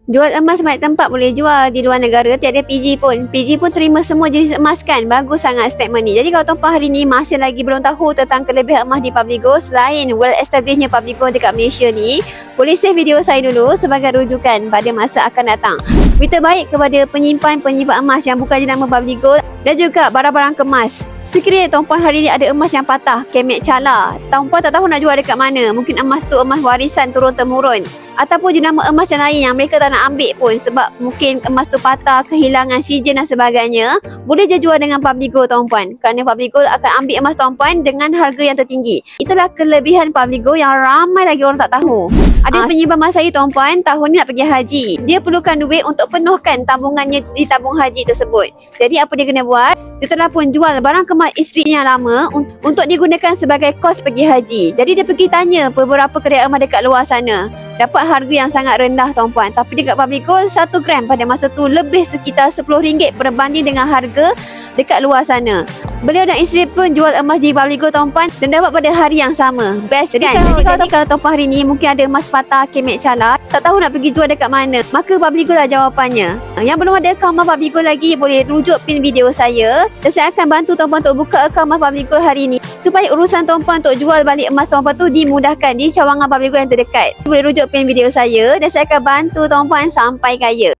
Jual emas banyak tempat boleh jual di luar negara, tiada PG pun. PG pun terima semua jenis emas kan. Bagus sangat statement ni. Jadi kalau tuan-puan hari ni masih lagi belum tahu tentang kelebihan emas di Publigo selain well establishnya Publigo dekat Malaysia ni, boleh save video saya dulu sebagai rujukan pada masa akan datang. Berita baik kepada penyimpan-penyimpan emas yang bukan jenama Publigo dan juga barang-barang kemas. Sekiranya tuan-puan hari ni ada emas yang patah, kemek cala, tuan-puan tak tahu nak jual dekat mana. Mungkin emas tu emas warisan turun-temurun, ataupun jenama emas yang lain yang mereka tak nak ambil pun sebab mungkin emas tu patah, kehilangan sijen dan sebagainya. Boleh je jual dengan Publigo tuan-puan, kerana Publigo akan ambil emas tuan-puan dengan harga yang tertinggi. Itulah kelebihan Publigo yang ramai lagi orang tak tahu. Ada penyimpan emas saya tuan-puan, tahun ni nak pergi haji. Dia perlukan duit untuk penuhkan tabungannya di tabung haji tersebut. Jadi apa dia kena buat? Dia telah pun jual barang kemas isteri yang lama untuk digunakan sebagai kos pergi haji. Jadi dia pergi tanya beberapa kedai emas dekat luar sana. Dapat harga yang sangat rendah tuan-puan. Tapi dekat Publigo 1 gram pada masa tu lebih sekitar RM10 berbanding dengan harga dekat luar sana. Beliau dan isteri pun jual emas di Publigo tuan-puan dan dapat pada hari yang sama. Best kan? Jadi kalau tuan-puan hari ni mungkin ada emas patah, kemek cala, tak tahu nak pergi jual dekat mana, maka Publigo lah jawapannya. Yang belum ada akaun emas Publigo lagi, boleh rujuk pin video saya dan saya akan bantu tuan-puan untuk buka akaun emas Publigo hari ni supaya urusan tuan-puan untuk jual balik emas tuan-puan tu dimudahkan di cawangan Publigo yang terdekat. Boleh rujuk pin video saya dan saya akan bantu tuan-puan sampai kaya.